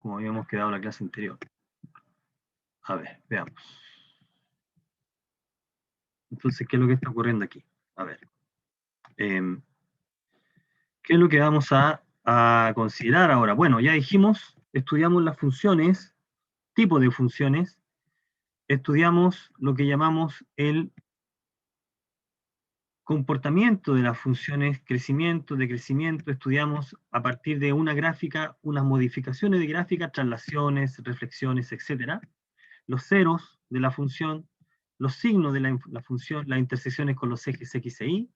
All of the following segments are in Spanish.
como habíamos quedado en la clase anterior. A ver, veamos. Entonces, ¿qué es lo que está ocurriendo aquí? A ver. ¿Qué es lo que vamos a considerar ahora? Bueno, ya dijimos, estudiamos las funciones, tipo de funciones, estudiamos lo que llamamos el comportamiento de las funciones, crecimiento, decrecimiento, estudiamos a partir de una gráfica, unas modificaciones de gráfica, traslaciones, reflexiones, etc. Los ceros de la función, los signos de la función, las intersecciones con los ejes X e Y.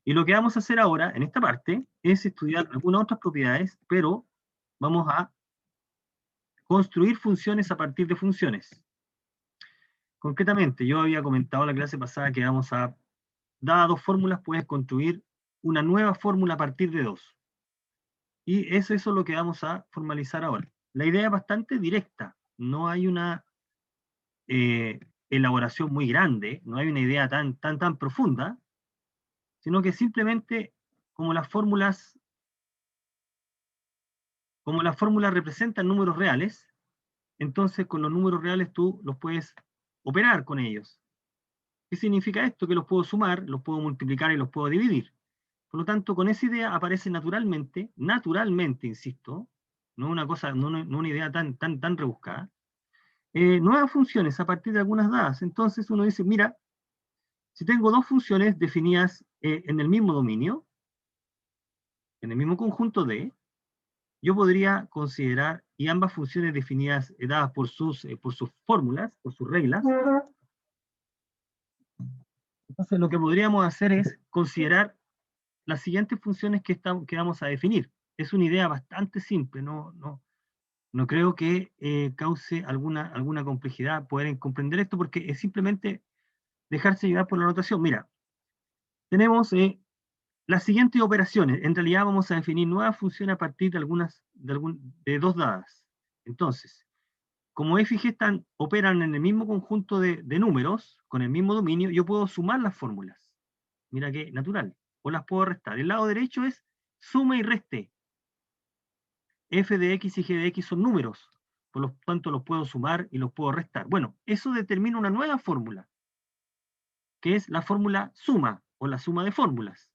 Y lo que vamos a hacer ahora, en esta parte, es estudiar algunas otras propiedades, pero vamos a construir funciones a partir de funciones. Concretamente, yo había comentado en la clase pasada que vamos a, dadas dos fórmulas, puedes construir una nueva fórmula a partir de dos. Y eso es lo que vamos a formalizar ahora. La idea es bastante directa, no hay una elaboración muy grande, no hay una idea tan profunda, sino que simplemente como las fórmulas representan números reales, entonces con los números reales tú los puedes operar con ellos. ¿Qué significa esto? Que los puedo sumar, los puedo multiplicar y los puedo dividir. Por lo tanto, con esa idea aparece naturalmente, insisto, no una cosa, no una idea tan rebuscada, nuevas funciones a partir de algunas dadas. Entonces uno dice, mira, si tengo dos funciones definidas en el mismo dominio, en el mismo conjunto D, yo podría considerar, y ambas funciones definidas, dadas por sus fórmulas, por sus reglas, entonces lo que podríamos hacer es considerar las siguientes funciones que vamos a definir. Es una idea bastante simple, no creo que cause alguna complejidad poder comprender esto, porque es simplemente dejarse llevar por la notación. Mira, tenemos las siguientes operaciones. En realidad vamos a definir nuevas funciones a partir de dos dadas. Entonces, como f y g operan en el mismo conjunto de números, con el mismo dominio, yo puedo sumar las fórmulas. Mira qué natural. O las puedo restar. El lado derecho es suma y reste. F de x y g de x son números. Por lo tanto, los puedo sumar y los puedo restar. Bueno, eso determina una nueva fórmula, que es la fórmula suma, o la suma de fórmulas.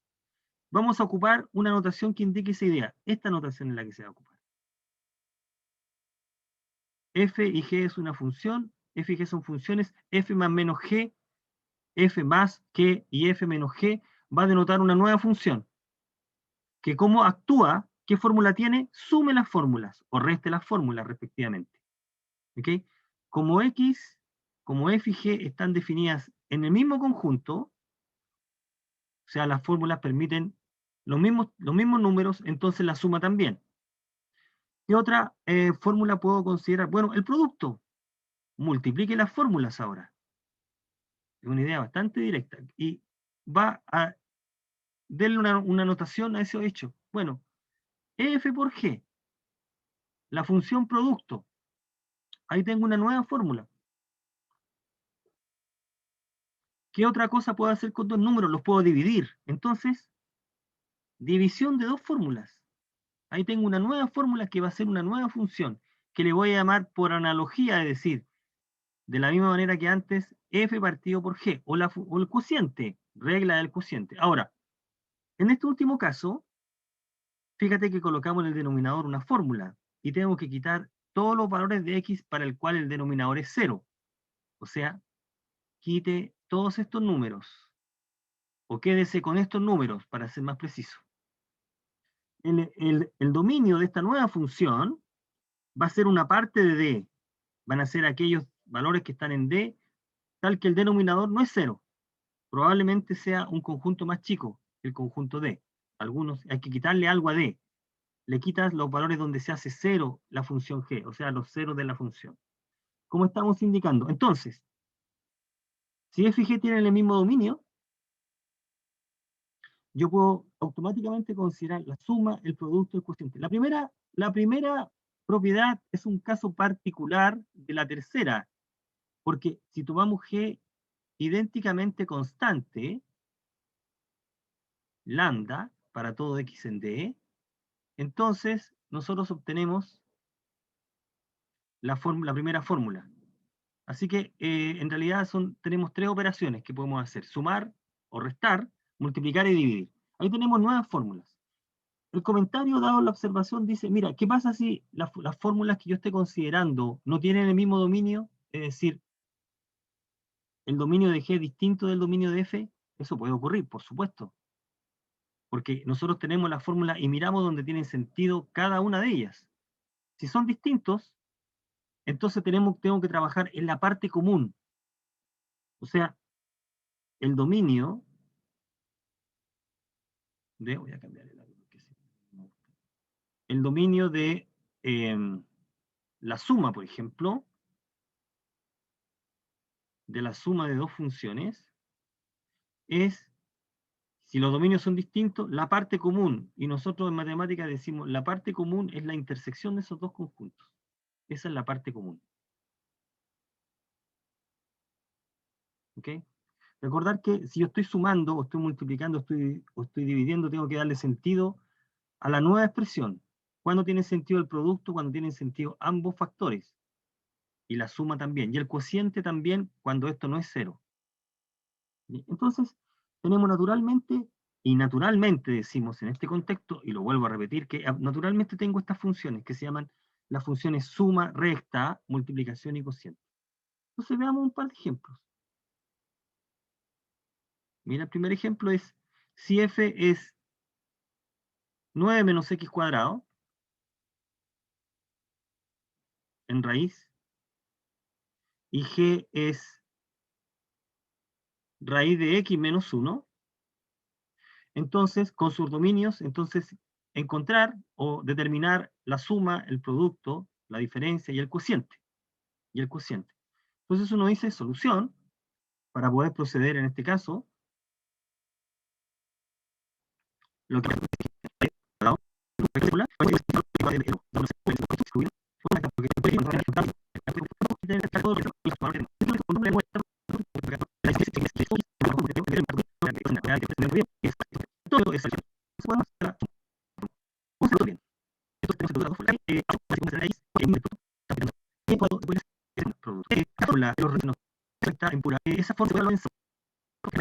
Vamos a ocupar una notación que indique esa idea. Esta notación es la que se va a ocupar. F y g es una función, f y g son funciones, f más menos g, f más que y f menos g va a denotar una nueva función, que cómo actúa, qué fórmula tiene, sume las fórmulas, o reste las fórmulas respectivamente. ¿Ok? Como x, como f y g están definidas en el mismo conjunto, o sea, las fórmulas permiten los mismos números, entonces la suma también. ¿Qué otra fórmula puedo considerar? Bueno, el producto. Multiplique las fórmulas ahora. Es una idea bastante directa. Y va a darle una notación a ese hecho. Bueno, f por g, la función producto. Ahí tengo una nueva fórmula. ¿Qué otra cosa puedo hacer con dos números? Los puedo dividir. Entonces, división de dos fórmulas. Ahí tengo una nueva fórmula que va a ser una nueva función, que le voy a llamar por analogía, es decir, de la misma manera que antes, f partido por g, o el cociente, regla del cociente. Ahora, en este último caso, fíjate que colocamos en el denominador una fórmula, y tengo que quitar todos los valores de x para el cual el denominador es 0. O sea, quite todos estos números, o quédese con estos números, para ser más preciso. El dominio de esta nueva función va a ser una parte de D. Van a ser aquellos valores que están en D, tal que el denominador no es 0. Probablemente sea un conjunto más chico, el conjunto D. Algunos, hay que quitarle algo a D. Le quitas los valores donde se hace 0 la función G, o sea, los ceros de la función. ¿Cómo estamos indicando? Entonces, si f y g tienen el mismo dominio, yo puedo automáticamente considerar la suma, el producto, el cociente. La primera propiedad es un caso particular de la tercera, porque si tomamos g idénticamente constante, lambda, para todo x en d, entonces nosotros obtenemos la primera fórmula. Así que en realidad tenemos tres operaciones que podemos hacer: sumar o restar, multiplicar y dividir. Ahí tenemos nuevas fórmulas. El comentario dado en la observación dice, mira, ¿qué pasa si las fórmulas que yo esté considerando no tienen el mismo dominio? Es decir, el dominio de G es distinto del dominio de F. Eso puede ocurrir, por supuesto, porque nosotros tenemos la fórmula y miramos donde tienen sentido cada una de ellas. Si son distintos, entonces tengo que trabajar en la parte común. O sea, el dominio voy a cambiar el árbol, porque sí, no me gusta. El dominio de la suma, por ejemplo, de la suma de dos funciones, es, si los dominios son distintos, la parte común. Y nosotros en matemáticas decimos, la parte común es la intersección de esos dos conjuntos. Esa es la parte común. ¿Ok? Recordar que si yo estoy sumando, o estoy multiplicando, o estoy dividiendo, tengo que darle sentido a la nueva expresión. ¿Cuándo tiene sentido el producto? Cuando tienen sentido ambos factores. Y la suma también. Y el cociente también cuando esto no es cero. Entonces, tenemos naturalmente, y naturalmente decimos en este contexto, y lo vuelvo a repetir, que naturalmente tengo estas funciones que se llaman las funciones suma, resta, multiplicación y cociente. Entonces veamos un par de ejemplos. Mira, el primer ejemplo es, si f es 9 menos x cuadrado, en raíz, y g es raíz de x menos 1, entonces, con sus dominios, entonces, encontrar o determinar la suma, el producto, la diferencia y el cociente. Entonces uno dice solución, para poder proceder en este caso, lo que esa fórmula por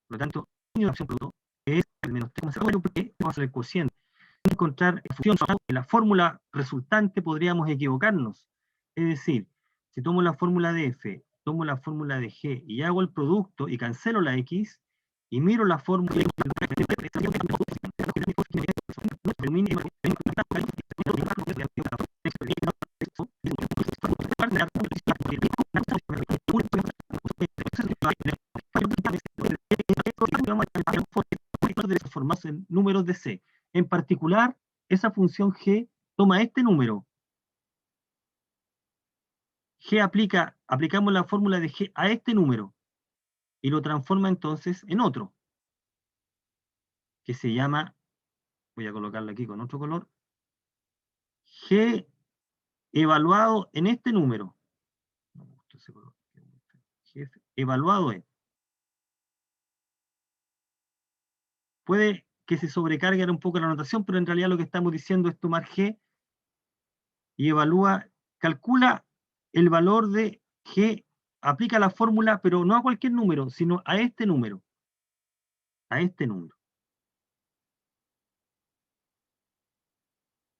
lo tanto, la opción producto es el menos 3,0 porque vamos a hacer el cociente. Encontrar función en la fórmula resultante podríamos equivocarnos. Es decir, si tomo la fórmula de f, tomo la fórmula de g y hago el producto y cancelo la x y miro la fórmula de transformarse en números de C. En particular, esa función G toma este número. Aplicamos la fórmula de G a este número y lo transforma entonces en otro, que se llama, voy a colocarlo aquí con otro color, G evaluado en este número. No me gusta ese color. G evaluado en. Puede que se sobrecargue un poco la notación, pero en realidad lo que estamos diciendo es tomar G y calcula el valor de G, aplica la fórmula, pero no a cualquier número, sino a este número. A este número.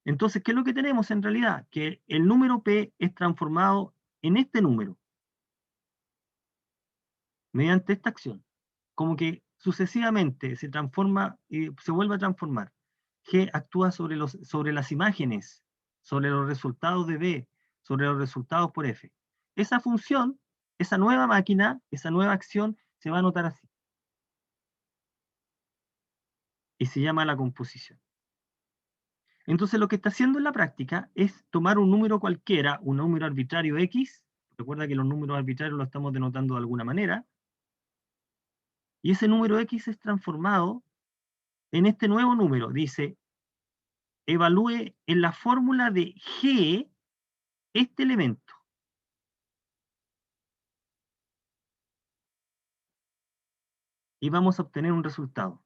Entonces, ¿qué es lo que tenemos en realidad? Que el número P es transformado en este número, mediante esta acción. Como que sucesivamente se transforma y se vuelve a transformar. G actúa sobre las imágenes, sobre los resultados de B, sobre los resultados por F. Esa función, esa nueva máquina, esa nueva acción, se va a anotar así. Y se llama la composición. Entonces lo que está haciendo en la práctica es tomar un número cualquiera, un número arbitrario X, recuerda que los números arbitrarios los estamos denotando de alguna manera, y ese número X es transformado en este nuevo número. Dice, evalúe en la fórmula de G este elemento. Y vamos a obtener un resultado.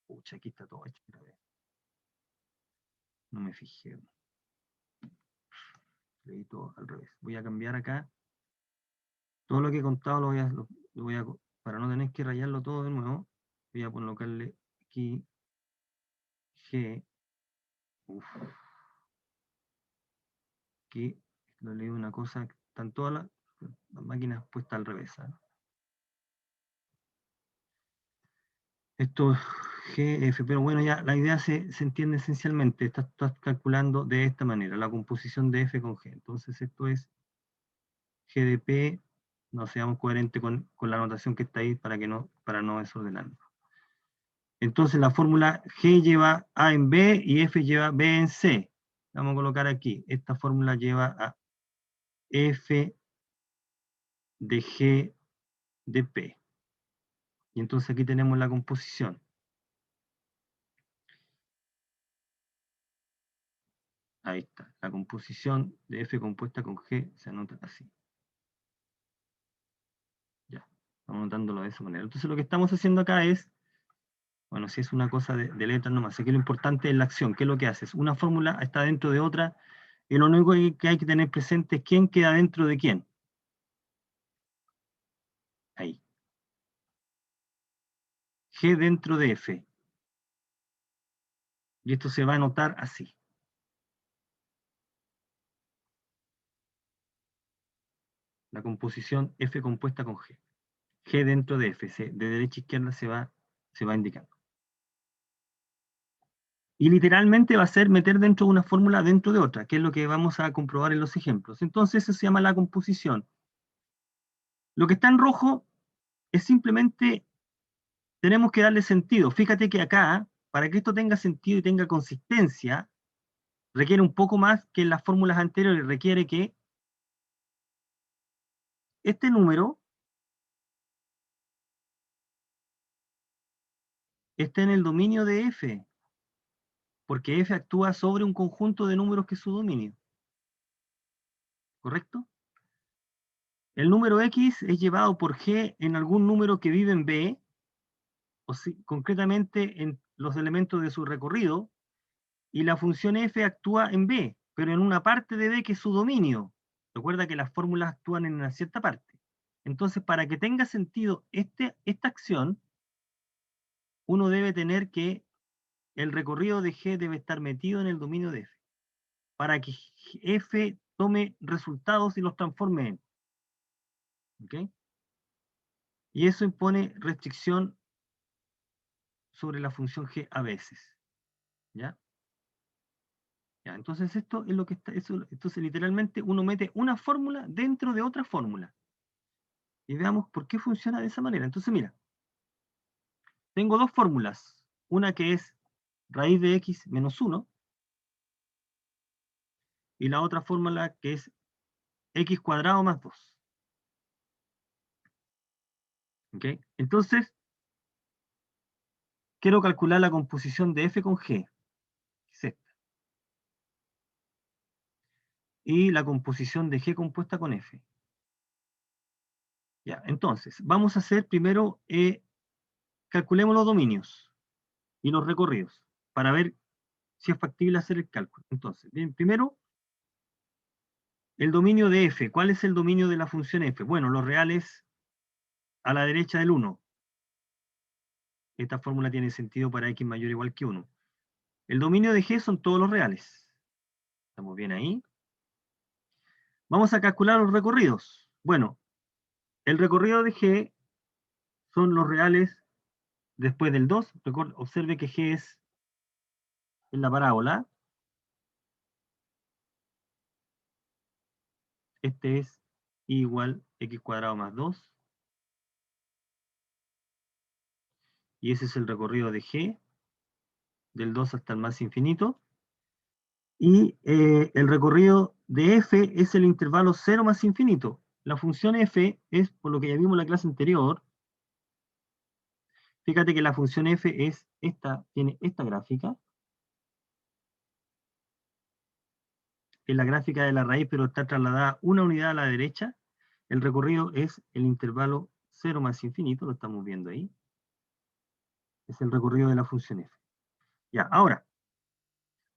Pucha, aquí está todo hecho. No me fijé. Leí todo al revés. Voy a cambiar acá. Todo lo que he contado lo voy a, para no tener que rayarlo todo de nuevo, voy a colocarle aquí G. Uf. Aquí lo leí una cosa, están todas las máquinas puestas al revés. ¿Eh? Esto es GF, pero bueno, ya la idea se entiende esencialmente. Estás calculando de esta manera, la composición de F con G. Entonces esto es G de P, no seamos coherentes con la notación que está ahí para no desordenarlo. Entonces la fórmula G lleva A en B y F lleva B en C. Vamos a colocar aquí. Esta fórmula lleva a F de G de P. Y entonces aquí tenemos la composición. Ahí está. La composición de F compuesta con G se anota así. Ya. Estamos anotándolo de esa manera. Entonces lo que estamos haciendo acá es, bueno, si es una cosa de letras nomás, aquí lo importante es la acción. ¿Qué es lo que haces? Una fórmula está dentro de otra y lo único que hay que tener presente es quién queda dentro de quién. Ahí. G dentro de F. Y esto se va a anotar así. La composición F compuesta con G. G dentro de F. De derecha a izquierda se va indicando. Y literalmente va a ser meter dentro de una fórmula dentro de otra, que es lo que vamos a comprobar en los ejemplos. Entonces eso se llama la composición. Lo que está en rojo es simplemente, tenemos que darle sentido. Fíjate que acá, para que esto tenga sentido y tenga consistencia, requiere un poco más que en las fórmulas anteriores. Requiere que este número esté en el dominio de F, porque F actúa sobre un conjunto de números que es su dominio. ¿Correcto? El número X es llevado por G en algún número que vive en B, o concretamente en los elementos de su recorrido, y la función F actúa en B, pero en una parte de B que es su dominio. Recuerda que las fórmulas actúan en una cierta parte. Entonces, para que tenga sentido esta acción, uno debe tener que el recorrido de G debe estar metido en el dominio de F, para que F tome resultados y los transforme en. ¿Okay? Y eso impone restricción sobre la función G a veces. ¿Ya? Ya, entonces esto es lo que está, entonces literalmente uno mete una fórmula dentro de otra fórmula. Y veamos por qué funciona de esa manera. Entonces mira, tengo dos fórmulas. Una que es raíz de x menos 1 y la otra fórmula que es x cuadrado más 2. ¿Okay? Entonces, quiero calcular la composición de f con g. Es esta. Y la composición de g compuesta con f. Ya, entonces, vamos a hacer primero, calculemos los dominios y los recorridos para ver si es factible hacer el cálculo. Entonces, bien, primero, el dominio de f. ¿Cuál es el dominio de la función f? Bueno, los reales a la derecha del 1. Esta fórmula tiene sentido para x mayor o igual que 1. El dominio de g son todos los reales. ¿Estamos bien ahí? Vamos a calcular los recorridos. Bueno, el recorrido de g son los reales después del 2. Observe que g es en la parábola. Este es igual x cuadrado más 2. Y ese es el recorrido de g, del 2 hasta el más infinito. Y el recorrido de f es el intervalo 0 más infinito. La función f es, por lo que ya vimos en la clase anterior, fíjate que la función f es esta, tiene esta gráfica. Es la gráfica de la raíz, pero está trasladada una unidad a la derecha. El recorrido es el intervalo 0 más infinito, lo estamos viendo ahí. Es el recorrido de la función f. Ya, ahora,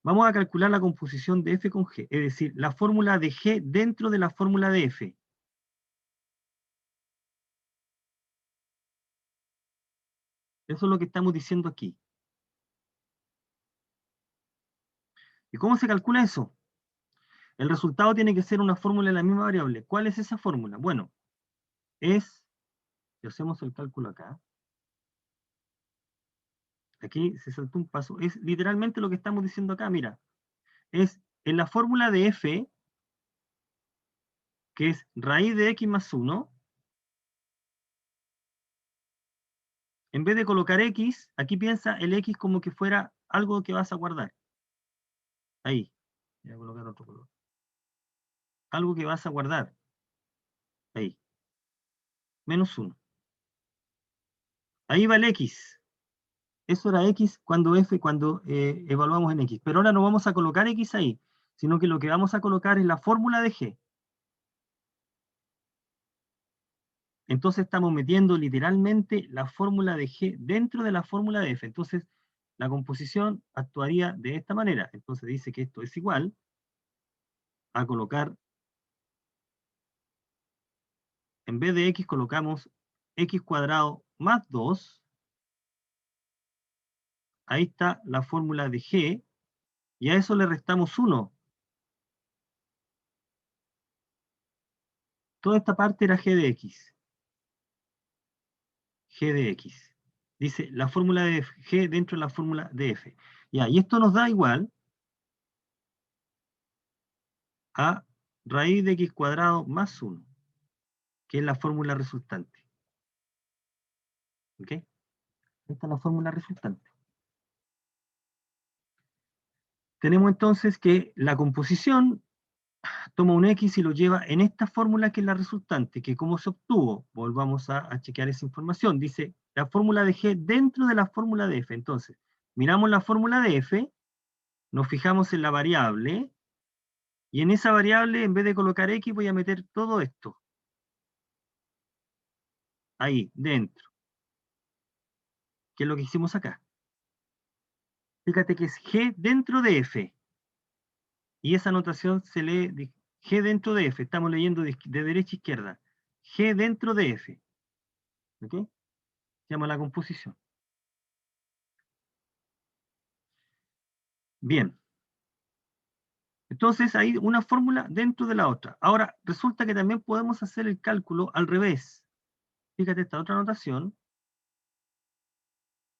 Vamos a calcular la composición de f con g, es decir, la fórmula de g dentro de la fórmula de f. Eso es lo que estamos diciendo aquí. ¿Y cómo se calcula eso? El resultado tiene que ser una fórmula de la misma variable. ¿Cuál es esa fórmula? Bueno, si hacemos el cálculo acá, aquí se saltó un paso, es literalmente lo que estamos diciendo acá, mira, es en la fórmula de f, que es raíz de x más 1, en vez de colocar x, aquí piensa el x como que fuera algo que vas a guardar. Ahí, voy a colocar otro color. Algo que vas a guardar. Ahí, menos 1. Ahí va el x. Eso era x cuando f, cuando evaluamos en x. Pero ahora no vamos a colocar x ahí, sino que lo que vamos a colocar es la fórmula de g. Entonces estamos metiendo literalmente la fórmula de g dentro de la fórmula de f. Entonces la composición actuaría de esta manera. Entonces dice que esto es igual a colocar, en vez de x colocamos x cuadrado más 2. Ahí está la fórmula de g, y a eso le restamos 1. Toda esta parte era g de x. G de x. Dice la fórmula de g dentro de la fórmula de f. Ya, y esto nos da igual a raíz de x cuadrado más 1, que es la fórmula resultante. ¿Ok? Esta es la fórmula resultante. Tenemos entonces que la composición toma un x y lo lleva en esta fórmula que es la resultante, que cómo se obtuvo. Volvamos a chequear esa información. Dice la fórmula de g dentro de la fórmula de f. Entonces, miramos la fórmula de f, nos fijamos en la variable, y en esa variable, en vez de colocar x, voy a meter todo esto. Ahí, dentro. Que es lo que hicimos acá. Fíjate que es g dentro de f. Y esa notación se lee g dentro de f. Estamos leyendo de derecha a izquierda. G dentro de f. ¿Ok? Se llama la composición. Bien. Entonces hay una fórmula dentro de la otra. Ahora, resulta que también podemos hacer el cálculo al revés. Fíjate esta otra notación.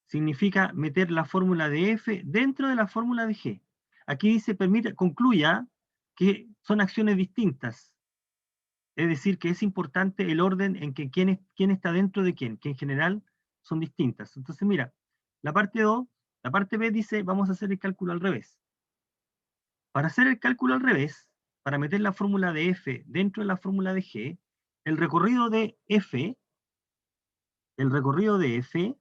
Significa meter la fórmula de f dentro de la fórmula de g. Aquí dice, concluya que son acciones distintas. Es decir, que es importante el orden en que quién está dentro de quién, que en general son distintas. Entonces, mira, la parte 2, la parte B dice, vamos a hacer el cálculo al revés. Para hacer el cálculo al revés, para meter la fórmula de f dentro de la fórmula de g, el recorrido de f, el recorrido de f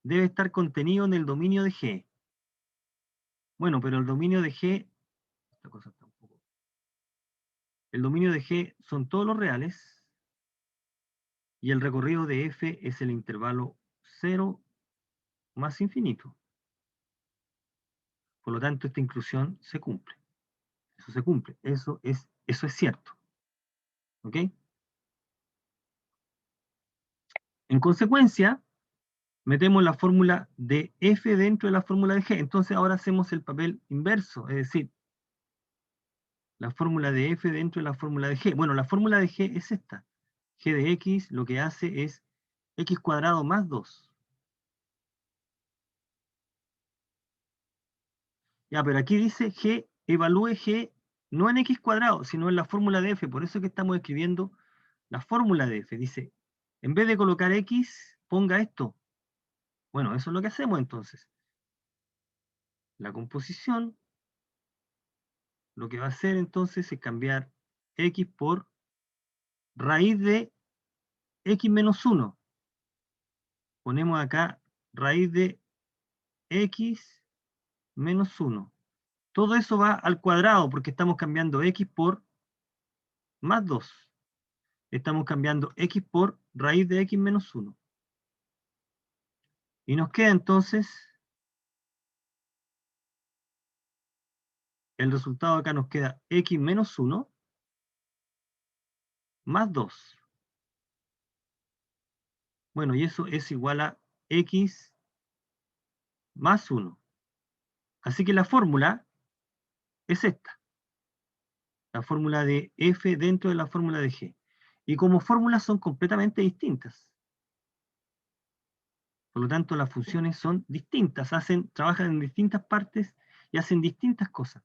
debe estar contenido en el dominio de g. Bueno, pero el dominio de g, esta cosa está un poco. El dominio de g son todos los reales, y el recorrido de f es el intervalo 0 más infinito. Por lo tanto, esta inclusión se cumple. Eso se cumple. Eso es cierto. ¿Ok? En consecuencia, metemos la fórmula de f dentro de la fórmula de g. Entonces ahora hacemos el papel inverso, es decir, la fórmula de f dentro de la fórmula de g. Bueno, la fórmula de g es esta. G de x lo que hace es x cuadrado más 2. Ya, pero aquí dice g, evalúe g no en x cuadrado, sino en la fórmula de f. Por eso es que estamos escribiendo la fórmula de f. Dice, en vez de colocar x, ponga esto. Bueno, eso es lo que hacemos entonces. La composición, lo que va a hacer entonces es cambiar x por raíz de x menos 1. Ponemos acá raíz de x menos 1. Todo eso va al cuadrado porque estamos cambiando x por más 2. Estamos cambiando x por raíz de x menos 1. Y nos queda entonces el resultado acá nos queda x menos 1 más 2. Bueno, y eso es igual a x más 1. Así que la fórmula es esta, la fórmula de f dentro de la fórmula de g. Y como fórmulas son completamente distintas. Por lo tanto, las funciones son distintas, trabajan en distintas partes y hacen distintas cosas.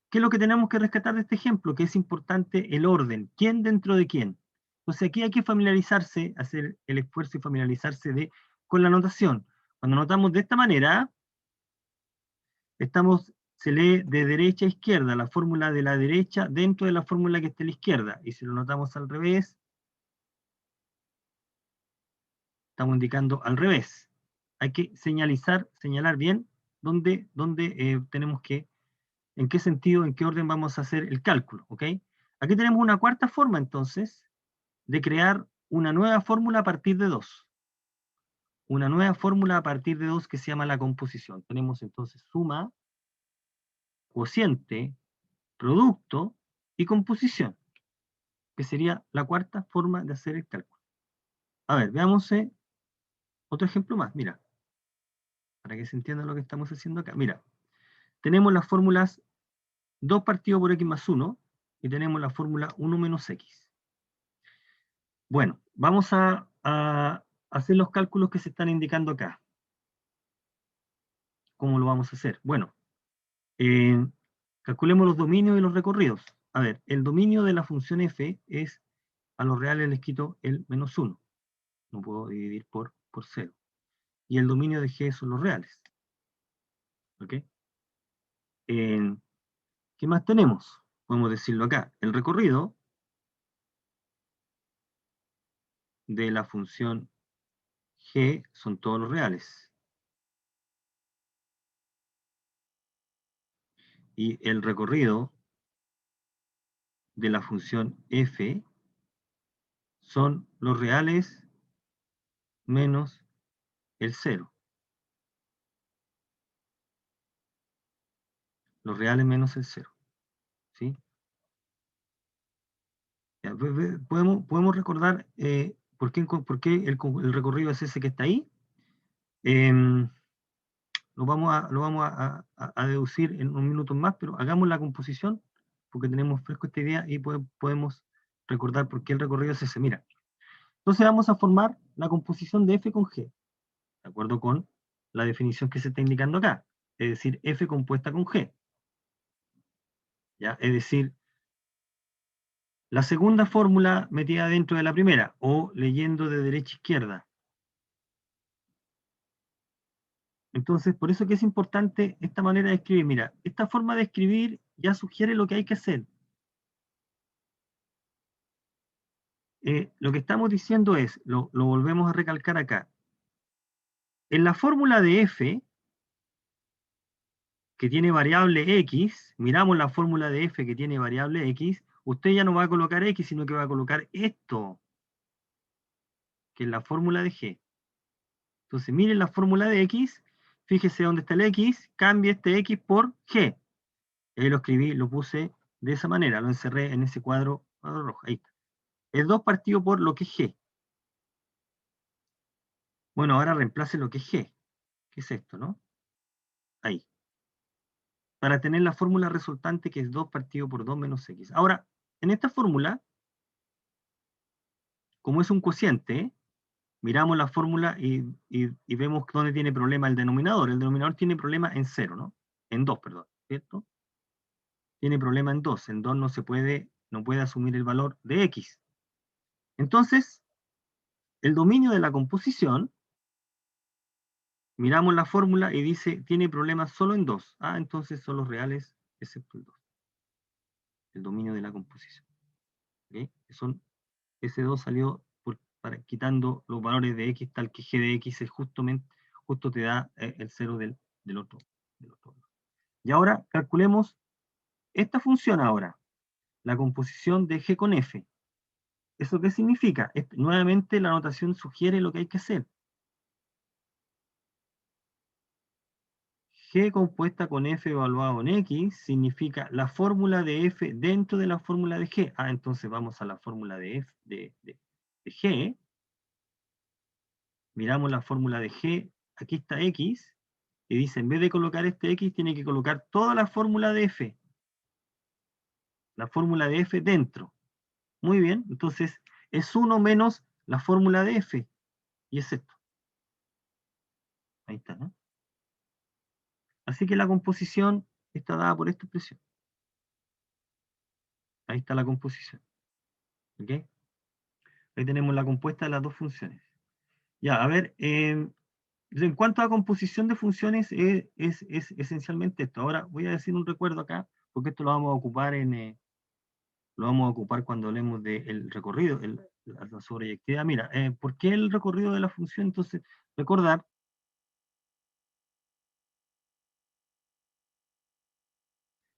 ¿Qué es lo que tenemos que rescatar de este ejemplo? Que es importante el orden. ¿Quién dentro de quién? Entonces aquí hay que familiarizarse, hacer el esfuerzo y familiarizarse con la notación. Cuando notamos de esta manera, se lee de derecha a izquierda, la fórmula de la derecha dentro de la fórmula que está a la izquierda. Y si lo notamos al revés, estamos indicando al revés. Hay que señalar bien dónde tenemos que, en qué sentido, en qué orden vamos a hacer el cálculo, ¿ok? Aquí tenemos una cuarta forma, entonces, de crear una nueva fórmula a partir de 2. Una nueva fórmula a partir de 2 que se llama la composición. Tenemos entonces suma, cociente, producto y composición, que sería la cuarta forma de hacer el cálculo. A ver, veamos otro ejemplo más. Mira, para que se entienda lo que estamos haciendo acá. Mira, tenemos las fórmulas 2 partido por x más 1 y tenemos la fórmula 1 menos x. Bueno, vamos a hacer los cálculos que se están indicando acá. ¿Cómo lo vamos a hacer? Bueno, calculemos los dominios y los recorridos. A ver, el dominio de la función f es, a los reales les quito el menos 1. No puedo dividir por 0. Y el dominio de g son los reales. ¿Ok? ¿Qué más tenemos? Podemos decirlo acá. El recorrido de la función g son todos los reales. Y el recorrido de la función f son los reales menos el 0. Los reales menos el 0. ¿Sí? Ya, podemos recordar por qué el recorrido es ese que está ahí. Lo vamos a deducir en unos minutos más, pero hagamos la composición, porque tenemos fresco esta idea y podemos recordar por qué el recorrido es ese. Mira, entonces vamos a formar la composición de f con g, de acuerdo con la definición que se está indicando acá, es decir, f compuesta con g. ¿Ya? Es decir, la segunda fórmula metida dentro de la primera, o leyendo de derecha a izquierda. Entonces, por eso que es importante esta manera de escribir. Mira, esta forma de escribir ya sugiere lo que hay que hacer. Lo que estamos diciendo es, lo volvemos a recalcar acá. En la fórmula de f, que tiene variable x, miramos la fórmula de f que tiene variable x, usted ya no va a colocar x, sino que va a colocar esto, que es la fórmula de g. Entonces, miren la fórmula de x, fíjese dónde está el x, cambie este x por g. Ahí lo escribí, lo puse de esa manera, lo encerré en ese cuadro rojo, ahí está. Es 2 partido por lo que es g. Bueno, ahora reemplace lo que es g. ¿Qué es esto, no? Ahí. Para tener la fórmula resultante que es 2 partido por 2 menos x. Ahora, en esta fórmula, como es un cociente, miramos la fórmula y vemos dónde tiene problema el denominador. El denominador tiene problema en 0, ¿no? En 2, perdón, ¿cierto? Tiene problema en 2. En 2 no puede asumir el valor de x. Entonces, el dominio de la composición, miramos la fórmula y dice, tiene problemas solo en 2. Ah, entonces son los reales excepto el 2. El dominio de la composición. ¿Okay? Ese 2 salió quitando los valores de x, tal que g de x es justo te da el 0 del otro. Y ahora calculemos esta función ahora, la composición de g con f. ¿Eso qué significa? Nuevamente la notación sugiere lo que hay que hacer. G compuesta con F evaluado en X significa la fórmula de F dentro de la fórmula de G. Ah, entonces vamos a la fórmula de F de G. Miramos la fórmula de G. Aquí está X. Y dice, en vez de colocar este X, tiene que colocar toda la fórmula de F. La fórmula de F dentro. Muy bien, entonces es 1 menos la fórmula de F. Y es esto. Ahí está, ¿no? Así que la composición está dada por esta expresión. Ahí está la composición. ¿Ok? Ahí tenemos la compuesta de las dos funciones. Ya, a ver, en cuanto a composición de funciones, es esencialmente esto. Ahora voy a decir un recuerdo acá, porque esto lo vamos a ocupar cuando hablemos del recorrido, la sobreyectividad. Mira, ¿por qué el recorrido de la función? Entonces, recordar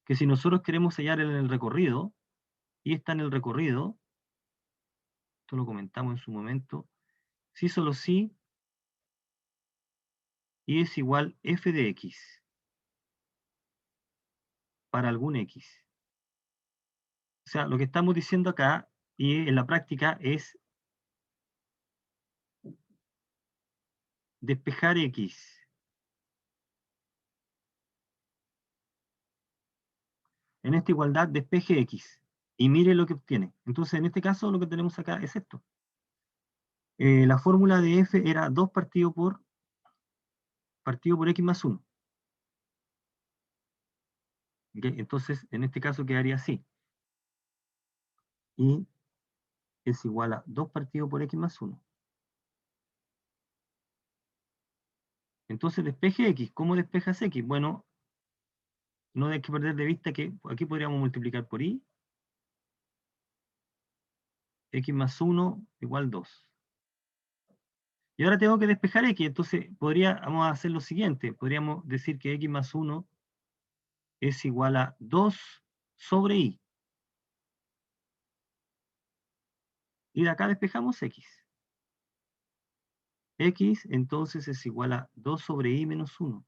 que si nosotros queremos hallar en el recorrido, y está en el recorrido, esto lo comentamos en su momento, si solo si, y es igual f de x, para algún x. O sea, lo que estamos diciendo acá, y en la práctica, es despejar x. En esta igualdad, despeje x. Y mire lo que obtiene. Entonces, en este caso, lo que tenemos acá es esto. La fórmula de f era 2 partido por x más 1. ¿Okay? Entonces, en este caso quedaría así. Y es igual a 2 partido por x más 1. Entonces, despeje x. ¿Cómo despejas x? Bueno, no hay que perder de vista que aquí podríamos multiplicar por y. X más 1 igual 2. Y ahora tengo que despejar x. Entonces, vamos a hacer lo siguiente. Podríamos decir que x más 1 es igual a 2 sobre y. Y de acá despejamos x. X entonces es igual a 2 sobre y menos 1.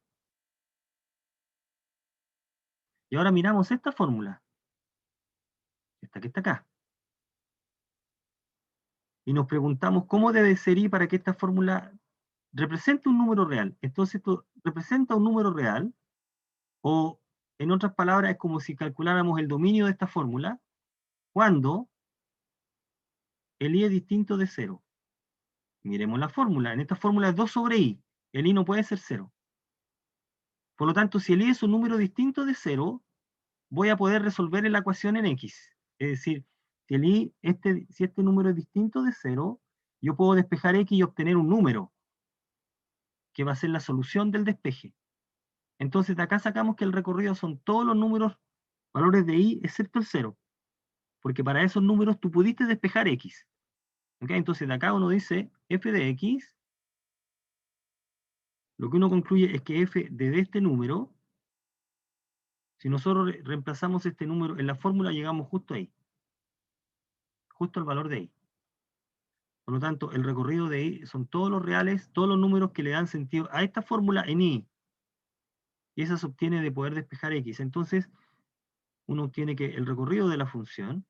Y ahora miramos esta fórmula. Esta que está acá. Y nos preguntamos cómo debe ser y para que esta fórmula represente un número real. Entonces esto representa un número real, o en otras palabras es como si calculáramos el dominio de esta fórmula cuando el i es distinto de 0. Miremos la fórmula. En esta fórmula es 2 sobre i. El i no puede ser 0. Por lo tanto, si el i es un número distinto de 0, voy a poder resolver la ecuación en x. Es decir, si si este número es distinto de 0, yo puedo despejar x y obtener un número, que va a ser la solución del despeje. Entonces, de acá sacamos que el recorrido son todos los números, valores de i, excepto el 0. Porque para esos números tú pudiste despejar x. ¿Okay? Entonces, de acá uno dice f de x. Lo que uno concluye es que f de este número, si nosotros reemplazamos este número en la fórmula, llegamos justo ahí. Justo al valor de i. Por lo tanto, el recorrido de i son todos los reales, todos los números que le dan sentido a esta fórmula en i. Y esa se obtiene de poder despejar x. Entonces, uno obtiene que el recorrido de la función,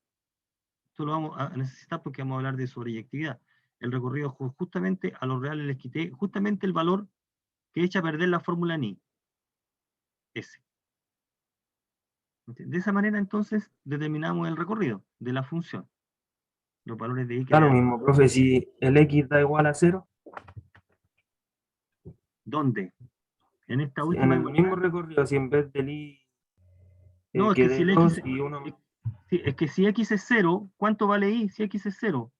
esto lo vamos a necesitar porque vamos a hablar de sobreyectividad. El recorrido justamente a los reales les quité justamente el valor que echa a perder la fórmula en i. S. De esa manera, entonces, determinamos el recorrido de la función. Los valores de i que Da le lo dan. mismo, profe, si el x da igual a 0, ¿Dónde? En esta en última el mismo igualdad. recorrido, si en vez del i No, es que que si dé el 2 x, y 1 sí, es que si x es 0, ¿cuánto vale y si x es 0?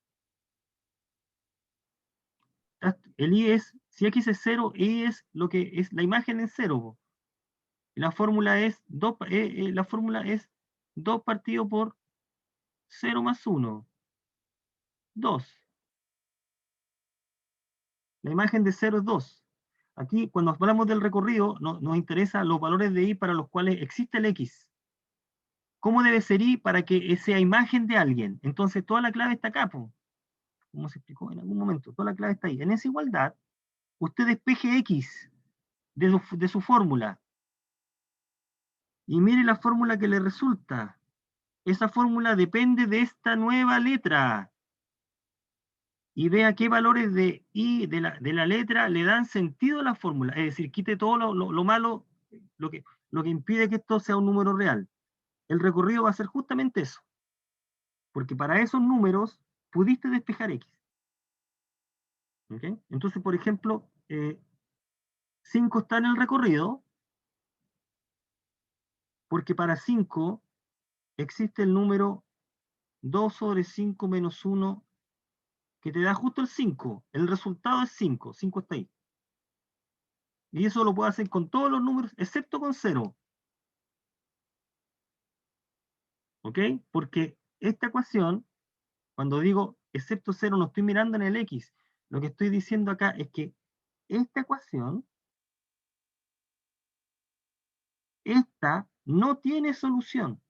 El y es, si x es 0, y es lo que es la imagen en 0. Y la fórmula es 2 partido por 0 más 1. 2. La imagen de 0 es 2. Aquí, cuando hablamos del recorrido, nos interesan los valores de y para los cuales existe el x. ¿Cómo debe ser y para que sea imagen de alguien? Entonces, toda la clave está acá, po. Como se explicó en algún momento. Toda la clave está ahí. En esa igualdad, usted despeje x de su fórmula. Y mire la fórmula que le resulta. Esa fórmula depende de esta nueva letra. Y vea qué valores de i de la letra le dan sentido a la fórmula. Es decir, quite todo lo malo, lo que impide que esto sea un número real. El recorrido va a ser justamente eso. Porque para esos números pudiste despejar x. ¿Okay? Entonces, por ejemplo, 5 está en el recorrido, porque para 5 existe el número 2 sobre 5 menos 1, que te da justo el 5. El resultado es 5. 5 está ahí. Y eso lo puedo hacer con todos los números, excepto con 0. ¿Ok? Porque esta ecuación, cuando digo excepto 0, no estoy mirando en el x. Lo que estoy diciendo acá es que esta ecuación, esta no tiene solución.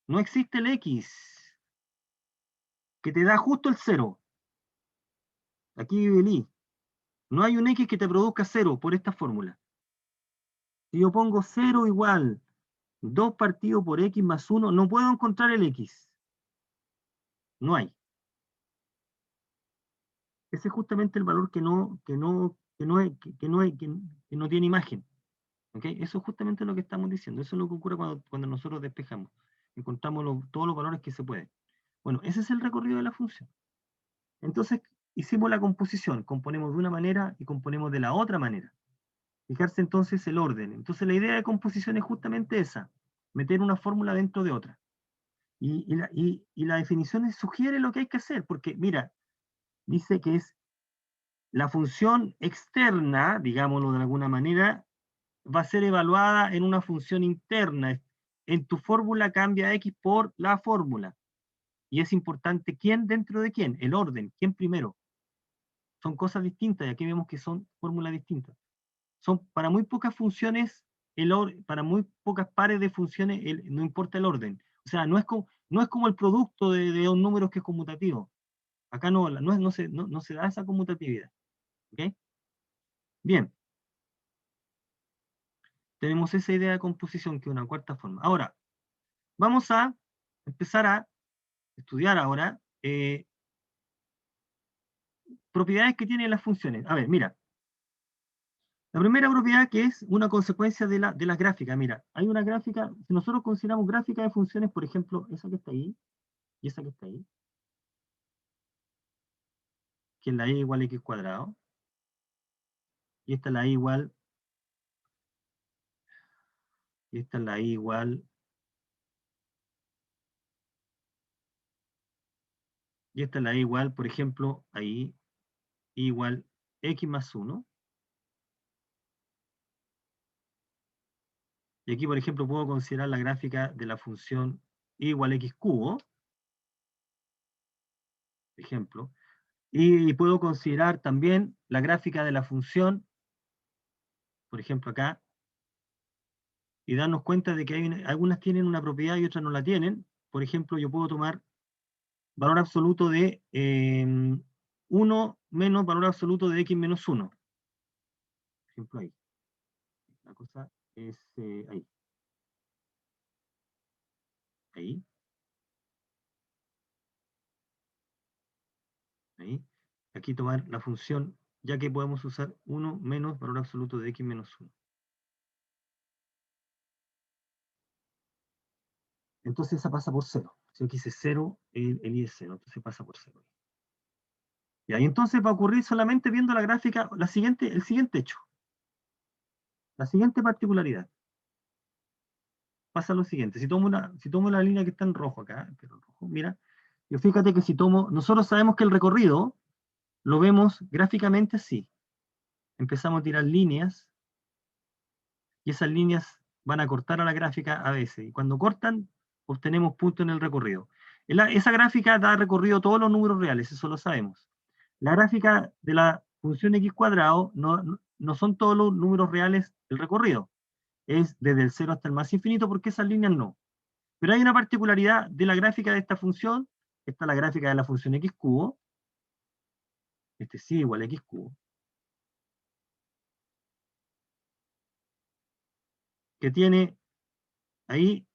No existe el x, que te da justo el 0. Aquí vive el y. No hay un x que te produzca 0 por esta fórmula. Si yo pongo 0 igual 2 partido por x más 1, no puedo encontrar el x. No hay. Ese es justamente el valor que no tiene imagen. ¿Okay? Eso es justamente lo que estamos diciendo. Eso es lo que ocurre cuando nosotros despejamos. Encontramos todos los valores que se pueden. Bueno, ese es el recorrido de la función. Entonces, hicimos la composición. Componemos de una manera y componemos de la otra manera. Fijarse entonces el orden. Entonces, la idea de composición es justamente esa. Meter una fórmula dentro de otra. Y la definición sugiere lo que hay que hacer. Porque, mira, dice que es la función externa, digámoslo de alguna manera, va a ser evaluada en una función interna. En tu fórmula cambia x por la fórmula. Y es importante quién dentro de quién, el orden, quién primero. Son cosas distintas, y aquí vemos que son fórmulas distintas. Son para muy pocas funciones, para muy pocas pares de funciones, no importa el orden. O sea, no es como el producto de un número que es conmutativo. Acá no se da esa conmutatividad. ¿Okay? Bien, tenemos esa idea de composición que es una cuarta forma. Ahora, vamos a empezar a estudiar ahora propiedades que tienen las funciones. A ver, mira. La primera propiedad que es una consecuencia de las gráficas. Mira, hay una gráfica, si nosotros consideramos gráfica de funciones, por ejemplo, esa que está ahí, y esa que está ahí, que es la y igual a x cuadrado, y esta es la y igual, y esta es la y igual, y esta es la y igual, por ejemplo, ahí, y igual x más 1. Y aquí, por ejemplo, puedo considerar la gráfica de la función y igual a x cubo, por ejemplo, y puedo considerar también la gráfica de la función, por ejemplo acá, y darnos cuenta de que algunas tienen una propiedad y otras no la tienen. Por ejemplo, yo puedo tomar valor absoluto de 1 menos valor absoluto de x menos 1. Por ejemplo, ahí. La cosa es ahí. Ahí. Ahí. Aquí tomar la función, ya que podemos usar 1 menos valor absoluto de x menos 1. Entonces esa pasa por 0. Si x es 0, el y es 0. Entonces pasa por 0. Y ahí entonces va a ocurrir solamente viendo la gráfica, el siguiente hecho. La siguiente particularidad. Pasa lo siguiente. Si tomo la línea que está en rojo acá, mira, y fíjate que nosotros sabemos que el recorrido lo vemos gráficamente así. Empezamos a tirar líneas, y esas líneas van a cortar a la gráfica a veces. Y cuando cortan, obtenemos puntos en el recorrido. Esa gráfica da recorrido a todos los números reales, eso lo sabemos. La gráfica de la función x cuadrado no son todos los números reales del recorrido. Es desde el 0 hasta el más infinito, porque esas líneas no. Pero hay una particularidad de la gráfica de esta función. Esta es la gráfica de la función x cubo. Este sí igual a x cubo. que tiene ahí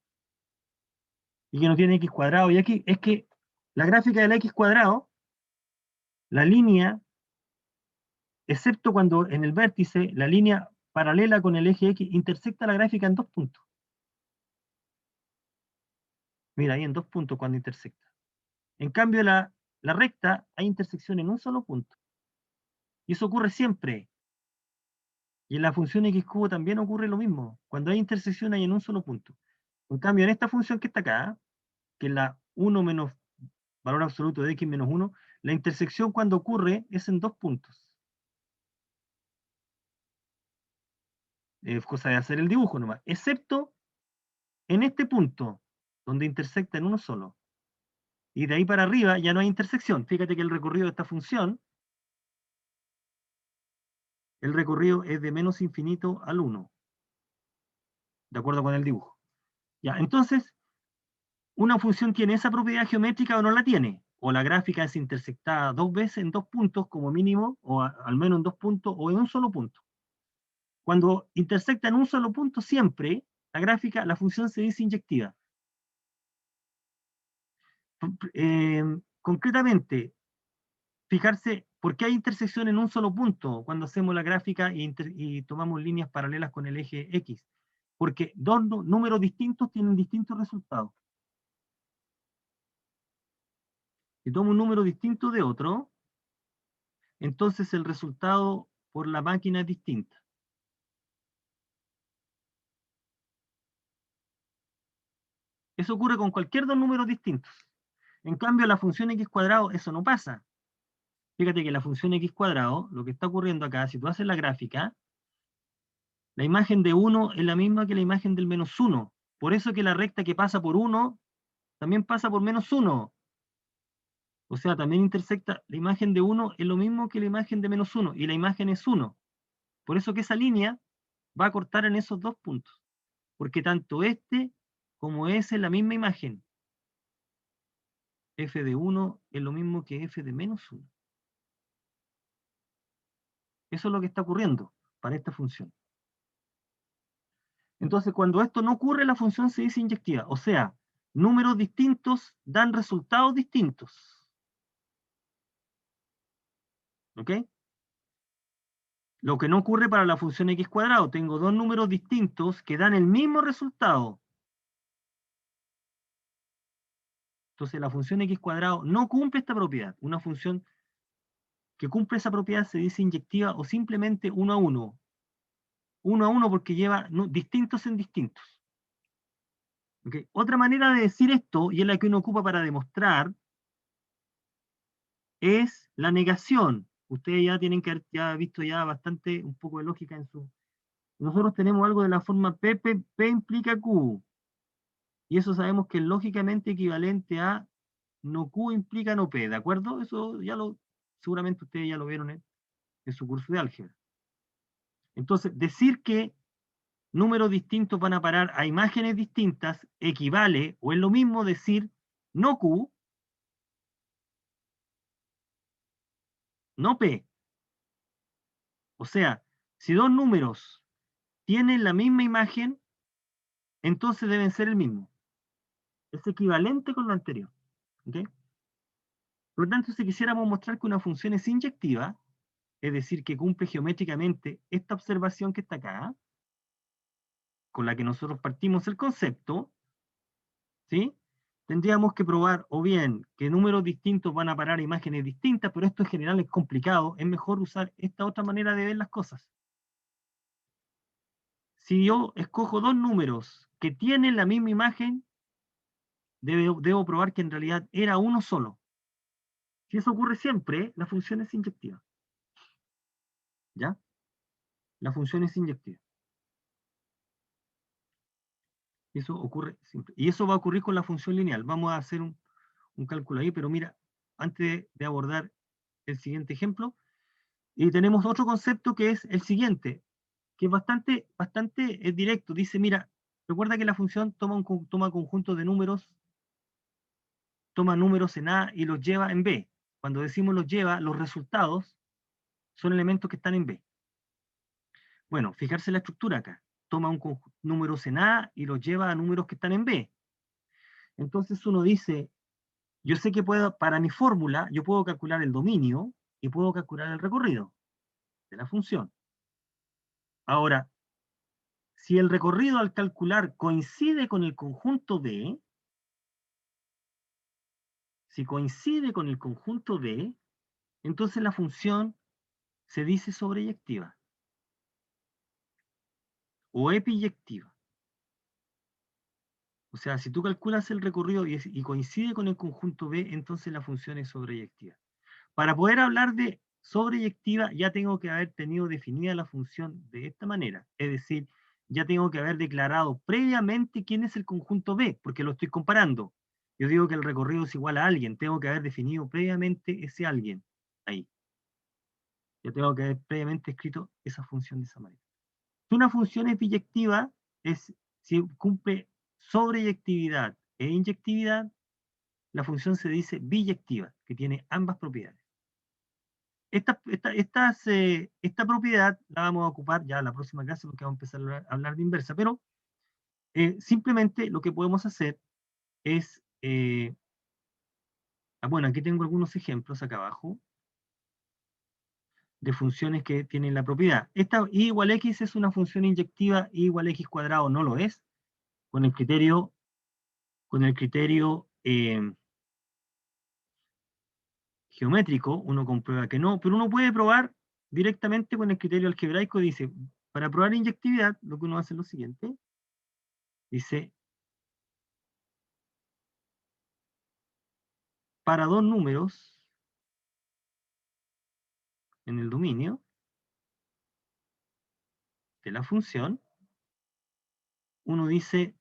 y que no tiene x cuadrado. Y aquí es que la gráfica del x cuadrado, la línea, excepto cuando en el vértice, la línea paralela con el eje x intersecta la gráfica en 2 puntos. Mira, ahí en 2 puntos cuando intersecta. En cambio, la recta hay intersección en un solo punto. Y eso ocurre siempre. Y en la función x cubo también ocurre lo mismo. Cuando hay intersección hay en un solo punto. En cambio, en esta función que está acá, que es la 1 menos valor absoluto de x menos 1, la intersección cuando ocurre es en 2 puntos. Es cosa de hacer el dibujo nomás. Excepto en este punto, donde intersecta en uno solo. Y de ahí para arriba ya no hay intersección. Fíjate que el recorrido de esta función, el recorrido es de menos infinito al 1. De acuerdo con el dibujo. Ya, entonces, una función tiene esa propiedad geométrica o no la tiene. O la gráfica es intersectada 2 veces en 2 puntos como mínimo, o al menos en 2 puntos, o en un solo punto. Cuando intersecta en un solo punto, siempre la gráfica, la función se dice inyectiva. Concretamente, fijarse por qué hay intersección en un solo punto cuando hacemos la gráfica y tomamos líneas paralelas con el eje X. Porque dos números distintos tienen distintos resultados. Si tomo un número distinto de otro, entonces el resultado por la máquina es distinta. Eso ocurre con cualquier dos números distintos. En cambio, la función x cuadrado, eso no pasa. Fíjate que la función x cuadrado, lo que está ocurriendo acá, si tú haces la gráfica, la imagen de 1 es la misma que la imagen del menos 1. Por eso que la recta que pasa por 1 también pasa por menos 1. O sea, también intersecta, la imagen de 1 es lo mismo que la imagen de menos 1, y la imagen es 1. Por eso que esa línea va a cortar en esos dos puntos. Porque tanto este como ese es la misma imagen. F de 1 es lo mismo que F de menos 1. Eso es lo que está ocurriendo para esta función. Entonces, cuando esto no ocurre, la función se dice inyectiva. O sea, números distintos dan resultados distintos. ¿Ok? Lo que no ocurre para la función x cuadrado. Tengo dos números distintos que dan el mismo resultado. Entonces, la función x cuadrado no cumple esta propiedad. Una función que cumple esa propiedad se dice inyectiva o simplemente 1 a 1. 1 a 1 porque lleva distintos en distintos. ¿Okay? Otra manera de decir esto, y es la que uno ocupa para demostrar, es la negación. Ustedes ya tienen que haber ya visto ya bastante, un poco de lógica en su... Nosotros tenemos algo de la forma P implica Q. Y eso sabemos que es lógicamente equivalente a no Q implica no P, ¿de acuerdo? Eso ya seguramente ustedes ya lo vieron en su curso de álgebra. Entonces, decir que números distintos van a parar a imágenes distintas equivale o es lo mismo decir no Q, no P. O sea, si dos números tienen la misma imagen, entonces deben ser el mismo. Es equivalente con lo anterior. ¿Okay? Por lo tanto, si quisiéramos mostrar que una función es inyectiva, es decir, que cumple geométricamente esta observación que está acá, con la que nosotros partimos el concepto, ¿sí? Tendríamos que probar o bien que números distintos van a parar a imágenes distintas, pero esto en general es complicado, es mejor usar esta otra manera de ver las cosas. Si yo escojo dos números que tienen la misma imagen, debo probar que en realidad era uno solo. Si eso ocurre siempre, la función es inyectiva. ¿Ya? La función es inyectiva. Eso ocurre siempre. Y eso va a ocurrir con la función lineal. Vamos a hacer un cálculo ahí, pero mira, antes de abordar el siguiente ejemplo, y tenemos otro concepto que es el siguiente, que es bastante directo. Dice, mira, recuerda que la función toma conjuntos de números, toma números en A y los lleva en B. Cuando decimos los lleva, los resultados son elementos que están en B. Bueno, fijarse la estructura acá. toma números en A y los lleva a números que están en B. Entonces uno dice, yo sé que puedo, para mi fórmula, yo puedo calcular el dominio y puedo calcular el recorrido de la función. Ahora, si el recorrido al calcular coincide con el conjunto B, si coincide con el conjunto B, entonces la función se dice sobreyectiva o epiyectiva. O sea, si tú calculas el recorrido y coincide con el conjunto B, entonces la función es sobreyectiva. Para poder hablar de sobreyectiva, ya tengo que haber tenido definida la función de esta manera. Es decir, ya tengo que haber declarado previamente quién es el conjunto B, porque lo estoy comparando. Yo digo que el recorrido es igual a alguien, tengo que haber definido previamente ese alguien ahí. Yo tengo que haber previamente escrito esa función de esa manera. Si una función es biyectiva, es si cumple sobreyectividad e inyectividad, la función se dice biyectiva, que tiene ambas propiedades. Esta propiedad la vamos a ocupar ya en la próxima clase porque vamos a empezar a hablar de inversa, pero simplemente lo que podemos hacer es, bueno, aquí tengo algunos ejemplos acá abajo de funciones que tienen la propiedad. Esta y igual a x es una función inyectiva, y igual a x cuadrado no lo es, con el criterio geométrico, uno comprueba que no, pero uno puede probar directamente con el criterio algebraico. Dice, para probar inyectividad, lo que uno hace es lo siguiente, dice, para dos números en el dominio de la función, uno dice,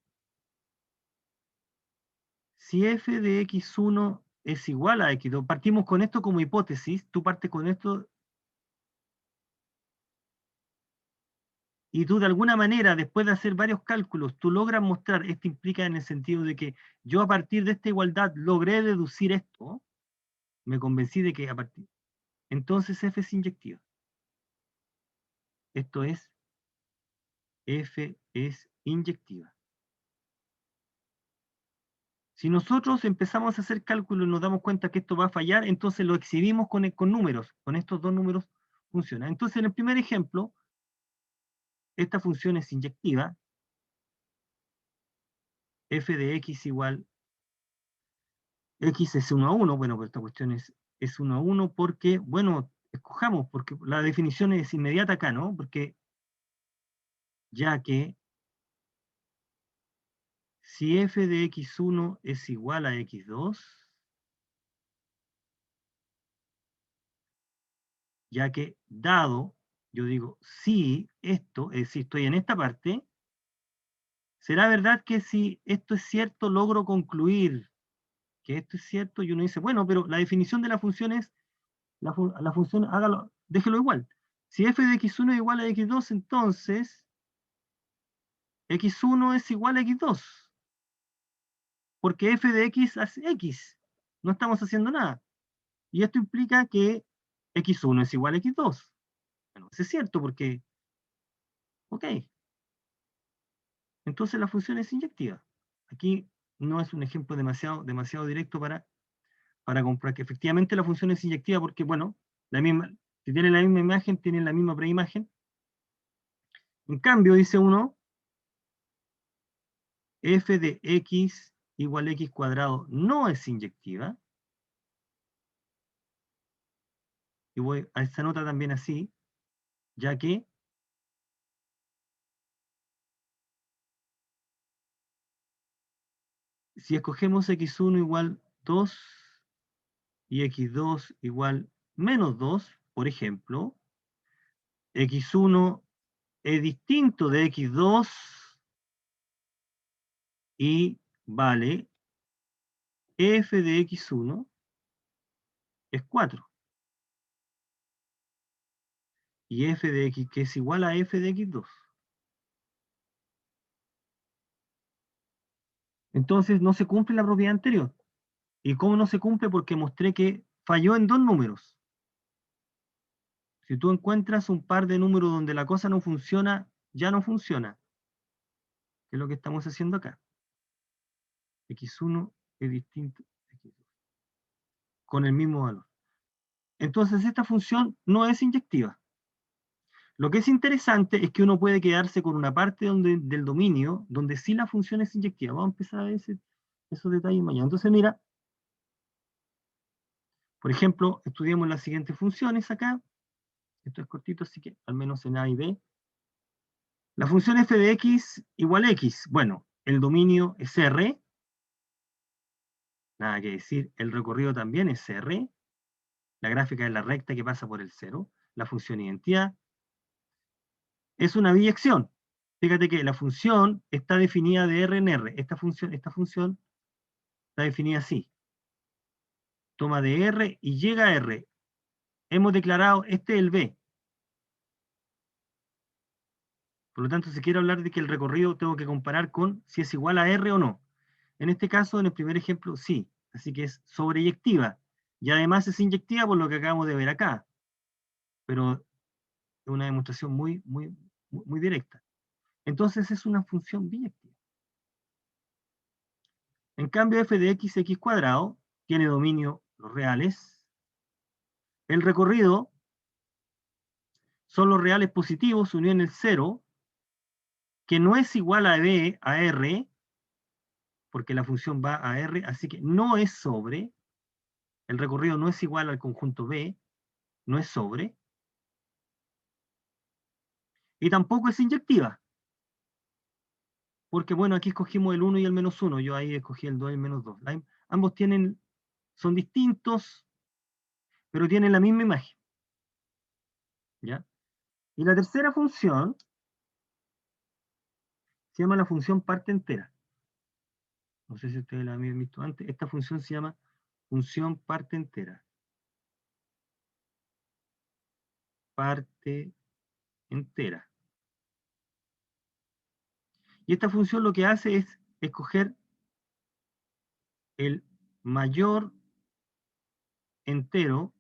si f de x1 es igual a x2, partimos con esto como hipótesis, tú partes con esto, y tú de alguna manera, después de hacer varios cálculos, tú logras mostrar, esto implica en el sentido de que yo a partir de esta igualdad logré deducir esto, me convencí de que a partir, entonces f es inyectiva. Esto es, f es inyectiva. Si nosotros empezamos a hacer cálculos y nos damos cuenta que esto va a fallar, entonces lo exhibimos con números, con estos dos números funciona. Entonces en el primer ejemplo, esta función es inyectiva, f de x igual, x es 1 a 1, bueno, pues esta cuestión es 1 a 1 porque, bueno, escojamos, porque la definición es inmediata acá, ¿no? Porque ya que si f de x1 es igual a x2, ya que dado, yo digo, si esto, es decir, estoy en esta parte, ¿será verdad que si esto es cierto, logro concluir que esto es cierto? Y uno dice, bueno, pero la definición de la función es, la función, hágalo, déjelo igual. Si f de x1 es igual a x2, entonces x1 es igual a x2. Porque f de x es x. No estamos haciendo nada. Y esto implica que x1 es igual a x2. Bueno, eso es cierto porque, ok, entonces la función es inyectiva. Aquí no es un ejemplo demasiado directo para comprobar que efectivamente la función es inyectiva porque, bueno, si tienen la misma imagen, tienen la misma preimagen. En cambio, dice uno, f de x igual a x cuadrado no es inyectiva. Y voy a esta nota también así, ya que si escogemos x1 igual 2 y x2 igual menos 2, por ejemplo, x1 es distinto de x2 y vale f de x1 es 4. Y f de x que es igual a f de x2. Entonces no se cumple la propiedad anterior. ¿Y cómo no se cumple? Porque mostré que falló en dos números. Si tú encuentras un par de números donde la cosa no funciona, ya no funciona. que es lo que estamos haciendo acá. X1 es distinto a X2, con el mismo valor. Entonces esta función no es inyectiva. Lo que es interesante es que uno puede quedarse con una parte del dominio donde sí la función es inyectiva. Vamos a empezar a ver esos detalles mañana. Entonces mira, por ejemplo, estudiamos las siguientes funciones acá. Esto es cortito, así que al menos en A y B. La función f de x igual a x. Bueno, el dominio es R. Nada que decir, el recorrido también es R. La gráfica es la recta que pasa por el 0. La función identidad es una biyección. Fíjate que la función está definida de R en R. Esta función está definida así. Toma de R y llega a R. Hemos declarado, este es el B. Por lo tanto, si quiero hablar de que el recorrido tengo que comparar con si es igual a R o no. En este caso, en el primer ejemplo, sí. Así que es sobreyectiva. Y además es inyectiva por lo que acabamos de ver acá. Pero es una demostración muy directa. Entonces es una función biyectiva. En cambio, f de x cuadrado tiene dominio los reales. El recorrido son los reales positivos unidos en el 0, que no es igual a b a r, porque la función va a r, así que no es sobre. El recorrido no es igual al conjunto b, no es sobre. Y tampoco es inyectiva. Porque bueno, aquí escogimos el 1 y el menos 1. Yo ahí escogí el 2 y el menos 2. Ambos son distintos, pero tienen la misma imagen. ¿Ya? Y la tercera función se llama la función parte entera. No sé si ustedes la habían visto antes. Esta función se llama función parte entera. Parte entera. Y esta función lo que hace es escoger el mayor entero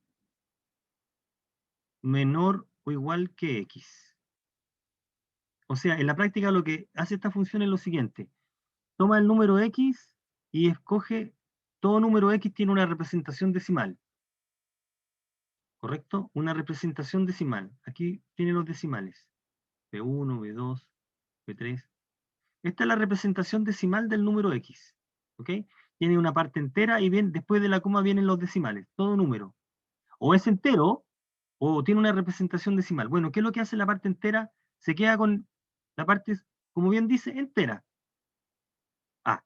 menor o igual que x. O sea, en la práctica lo que hace esta función es lo siguiente. Toma el número x y escoge, todo número x tiene una representación decimal. ¿Correcto? Una representación decimal. Aquí tiene los decimales. B1, B2, B3. Esta es la representación decimal del número x. ¿Ok? Tiene una parte entera y después de la coma vienen los decimales. Todo número. O es entero o tiene una representación decimal. Bueno, ¿qué es lo que hace la parte entera? Se queda con la parte, como bien dice, entera. A.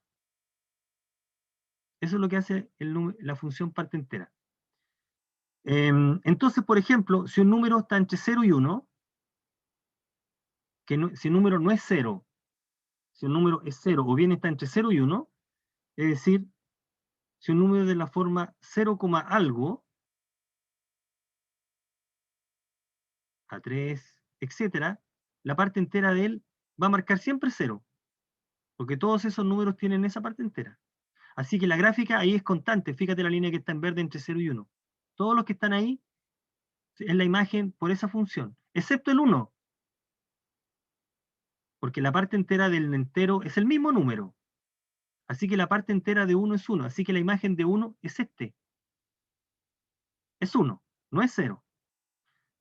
Eso es lo que hace la función parte entera. Entonces, por ejemplo, si un número está entre 0 y 1, si un número no es 0, si un número es 0 o bien está entre 0 y 1, es decir, si un número de la forma 0, algo, a 3, etcétera, la parte entera de él va a marcar siempre 0, porque todos esos números tienen esa parte entera. Así que la gráfica ahí es constante, fíjate la línea que está en verde entre 0 y 1. Todos los que están ahí es la imagen por esa función, excepto el 1, porque la parte entera del entero es el mismo número. Así que la parte entera de 1 es 1, así que la imagen de 1 es este. Es 1, no es 0.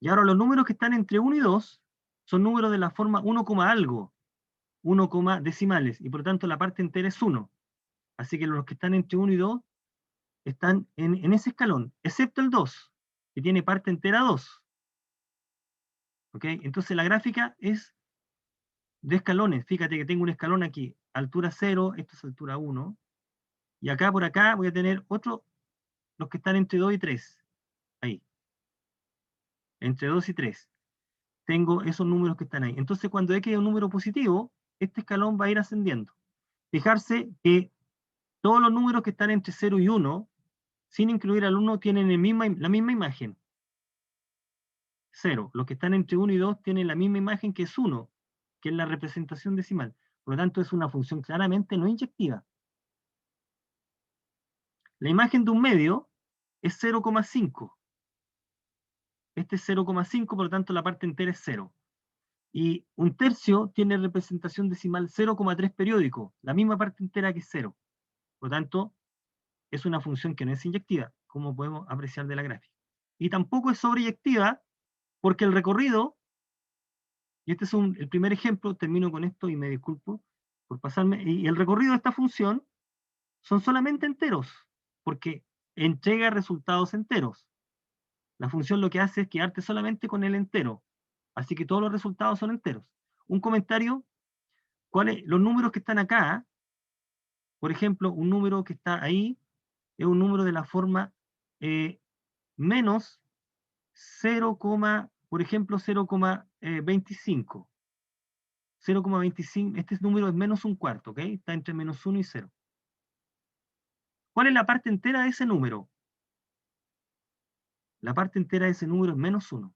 Y ahora los números que están entre 1 y 2 son números de la forma 1, algo, 1, decimales, y por lo tanto la parte entera es 1. Así que los que están entre 1 y 2 están en ese escalón, excepto el 2, que tiene parte entera 2. ¿Ok? Entonces la gráfica es de escalones. Fíjate que tengo un escalón aquí, altura 0, esto es altura 1, y acá por acá voy a tener otro, los que están entre 2 y 3. Ahí. Entre 2 y 3. Tengo esos números que están ahí. Entonces, cuando X es un número positivo, este escalón va a ir ascendiendo. Fijarse que todos los números que están entre 0 y 1, sin incluir al 1, tienen la misma imagen. 0. Los que están entre 1 y 2 tienen la misma imagen que es 1, que es la representación decimal. Por lo tanto, es una función claramente no inyectiva. La imagen de un medio es 0,5. Este es 0,5, por lo tanto la parte entera es 0. Y un tercio tiene representación decimal 0,3 periódico, la misma parte entera que es 0. Por lo tanto, es una función que no es inyectiva, como podemos apreciar de la gráfica. Y tampoco es sobreyectiva, porque el recorrido, y este es el primer ejemplo, termino con esto y me disculpo por pasarme, y el recorrido de esta función son solamente enteros, porque entrega resultados enteros. La función lo que hace es quedarte solamente con el entero, así que todos los resultados son enteros. Un comentario, los números que están acá, por ejemplo, un número que está ahí, es un número de la forma menos 0, por ejemplo, 0,25. 0,25, este número es menos un cuarto, ¿ok? Está entre menos 1 y 0. ¿Cuál es la parte entera de ese número? La parte entera de ese número es menos 1.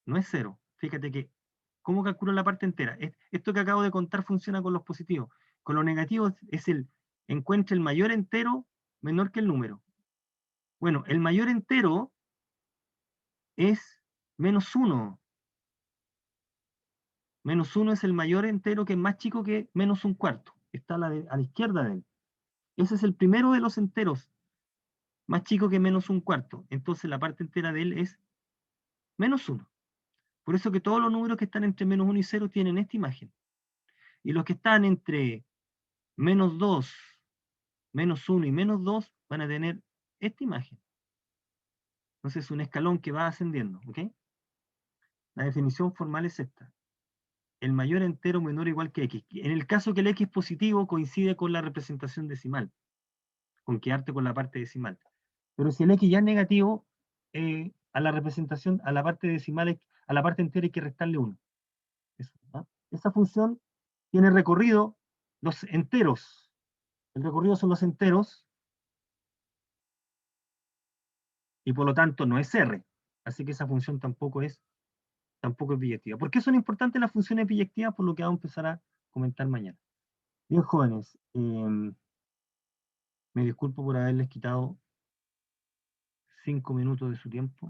No es 0. Fíjate que, ¿cómo calculo la parte entera? Esto que acabo de contar funciona con los positivos. Con los negativos es encuentra el mayor entero menor que el número. Bueno, el mayor entero es menos 1. Menos 1 es el mayor entero que es más chico que menos un cuarto. Está a la izquierda de él. Ese es el primero de los enteros, más chico que menos un cuarto. Entonces la parte entera de él es menos 1. Por eso que todos los números que están entre menos 1 y 0 tienen esta imagen. Y los que están entre menos 2, menos 1 y menos 2 van a tener esta imagen. Entonces es un escalón que va ascendiendo. ¿Ok? La definición formal es esta. El mayor entero menor o igual que x. En el caso que el x positivo coincide con la representación decimal, con quedarte con la parte decimal. Pero si el x ya es negativo, a la representación, a la parte decimal, a la parte entera hay que restarle 1. Eso, ¿no? Esa función tiene recorrido los enteros. El recorrido son los enteros y por lo tanto no es R. Así que esa función tampoco es biyectiva. ¿Por qué son importantes las funciones biyectivas? Por lo que vamos a empezar a comentar mañana. Bien, jóvenes, me disculpo por haberles quitado 5 minutos de su tiempo.